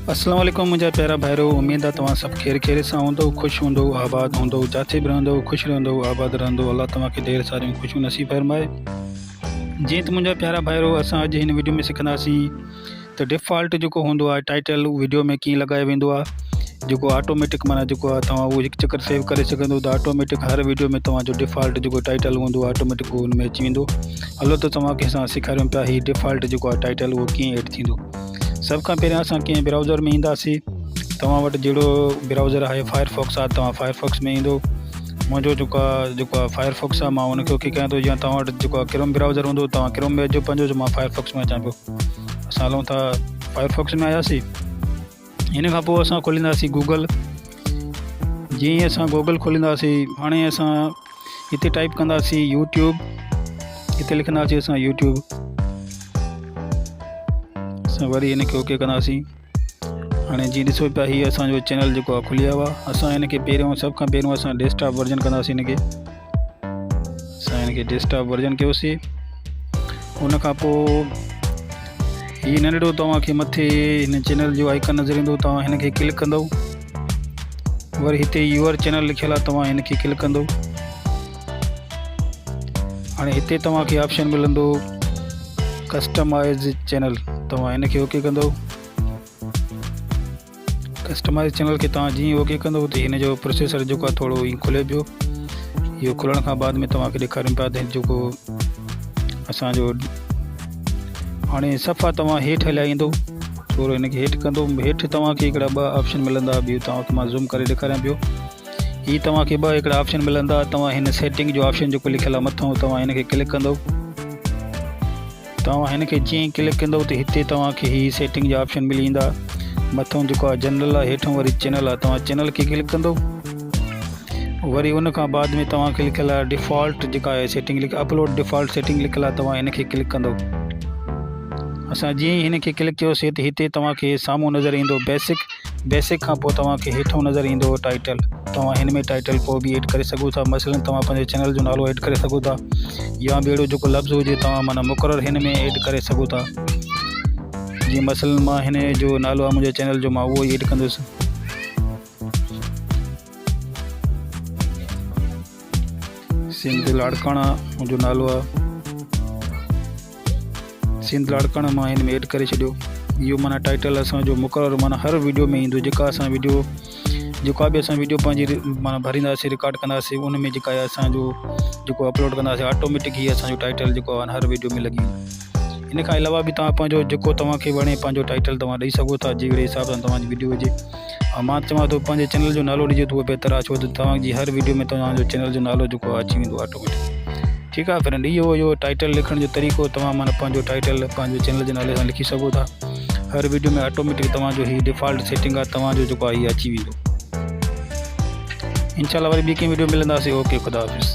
अस्सलाम वालेकुम मुंहिंजा प्यारा भाइरो। उम्मीद आहे तव्हां सभु खैर सां हूंदो, ख़ुशि हूंदो, आबाद हूंदो, जिथे बि रहंदो ख़ुशि रहंदो, आबाद रहंदो। अल्लाह तव्हांखे ढेर सारियूं ख़ुशियूं नसीब फरमाए। जीअं त मुंहिंजा प्यारा भाइरो, असां अॼु हिन वीडियो में सिखंदासीं त डिफ़ॉल्ट जेको हूंदो आहे टाइटल वीडियो में कीअं लॻायो वेंदो आहे, जेको ऑटोमेटिक माना जेको आहे तव्हां उहो हिकु चकर सेव करे सघंदो त ऑटोमेटिक हर वीडियो में तव्हांजो डिफ़ॉल्ट जेको टाइटल हूंदो आहे ऑटोमेटिक उहो हुन में अची वेंदो। हलो त तव्हांखे असां सेखारियूं पिया हीउ डिफ़ॉल्ट जेको आहे टाइटल उहो कीअं एड थींदो। सभ खां पहिरियों असां कंहिं ब्राउज़र में ईंदासीं। तव्हां वटि जहिड़ो ब्राउज़र आहे फायरफॉक्स आहे, तव्हां फायरफॉक्स में ईंदो। मुंहिंजो जेको आहे फायरफॉक्स आहे, मां उनखे ओके कयां थो। या तव्हां वटि जेको आहे क्रोम ब्राउज़र हूंदो, तव्हां क्रोम में अचो पंहिंजो, जो मां फायरफॉक्स में अचां पियो। असां हलूं था फायरफॉक्स में आयासीं। हिन खां पोइ असां खोलींदासीं गूगल। जीअं ई असां गूगल खोलींदासीं, हाणे असां हिते टाइप कंदासीं यूट्यूब। हिते लिखंदासीं असां यूट्यूब। असां वरी हिनखे ओके कंदासीं। हाणे जीअं ॾिसो पिया, हीअ असांजो चैनल जेको आहे खुली वियो आहे। असां हिनखे पहिरियों सभ खां पहिरियों असां डेस्कटॉप वर्जन कंदासीं। हिनखे डेस्कटॉप वर्जन कयोसीं। हुन खां पोइ हीअ नंढड़ो तव्हांखे मथे हिन चैनल जो आइकन नज़र ईंदो, तव्हां हिनखे क्लिक कंदव। वरी हिते यूअर चैनल लिखियलु आहे, तव्हां हिनखे क्लिक कंदव। हाणे हिते तव्हांखे ऑप्शन मिलंदो कस्टमाइज़ चैनल, तव्हां हिनखे ओके कंदव। कस्टमाइज़ चैनल खे तव्हां जीअं ओके कंदव त हिन जो प्रोसेसर जेको आहे थोरो ई खुले पियो। इहो खुलण खां बाद में तव्हांखे ॾेखारियूं पिया त जेको असांजो हाणे सफ़ा तव्हां हेठि हलाईंदो, थोरो हिनखे हेठि कंदो। हेठि तव्हांखे हिकिड़ा ॿ ऑप्शन मिलंदा, ॿियो तव्हांखे मां ज़ूम करे ॾेखारियां पियो। हीअ तव्हांखे ॿ हिकिड़ा ऑप्शन मिलंदा। तव्हां हिन सेटिंग जो ऑप्शन जेको लिखियलु आहे मथां, तव्हां हिनखे क्लिक कंदव। तव्हां हिनखे जीअं क्लिक कंदव त हिते तव्हांखे हीअ सेटिंग जा ऑप्शन मिली वेंदा। मथां जेको आहे जनरल आहे, हेठां वरी चैनल आहे। तव्हां चैनल खे क्लिक कंदव। वरी उन खां बाद में तव्हांखे लिखियलु आहे डिफ़ॉल्ट जेका आहे सेटिंग अपलोड डिफ़ॉल्ट सेटिंग लिखियलु आहे, तव्हां हिनखे क्लिक कंदव। असां जीअं ई हिनखे क्लिक कयोसीं त हिते तव्हांखे साम्हूं नज़र ईंदो बेसिक खां पोइ तव्हांखे हेठां नज़र ईंदो टाइटल। तव्हां हिन में टाइटल को बि एड करे सघो था। मसलन तव्हां पंहिंजे चैनल जो नालो एड करे सघो था, या ॿियो जेको लफ़्ज़ हुजे तव्हां माना मुक़ररु हिन में एड करे सघो था। जीअं मसलन मां हिन जो नालो आहे मुंहिंजे चैनल जो, मां उहो ई एड कंदुसि। सिंध लाड़काणा मुंहिंजो नालो आहे, सिंध लाड़काणा मां हिन में एड करे छॾियो। इहो माना टाइटल असांजो मुक़ररु माना हर वीडियो में ईंदो। जेका बि असां वीडियो पंहिंजी माना भरींदासीं, रिकॉर्ड कंदासीं, उन में जेका आहे असांजो जेको अपलोड कंदासीं ऑटोमेटिक ही असांजो टाइटल जेको आहे हर वीडियो में लॻी वेंदो। इन खां अलावा बि तव्हां पंहिंजो जेको तव्हांखे वणे पंहिंजो टाइटल तव्हां ॾेई सघो था, जहिड़े हिसाब सां तव्हांजी वीडियो हुजे। ऐं मां चवां थो पंहिंजे चैनल जो नालो ॾिजो त उहो बहितर आहे, छो त तव्हांजी हर वीडियो में तव्हांजो चैनल जो नालो जेको आहे अची वेंदो ऑटोमेटिक। ठीकु आहे फ्रेंड, इहो टाइटल लिखण जो तरीक़ो, तव्हां माना पंहिंजो टाइटल पंहिंजे चैनल जे नाले सां लिखी सघो था। हर वीडियो में ऑटोमेटिक तव्हांजो हीअ डिफ़ॉल्ट सेटिंग आहे, तव्हांजो जेको आहे हीअ अची वेंदो। इंशाल्लाह वरी ॿी कंहिं वीडियो मिलंदासीं। ओके, ख़ुदा हाफ़िज़।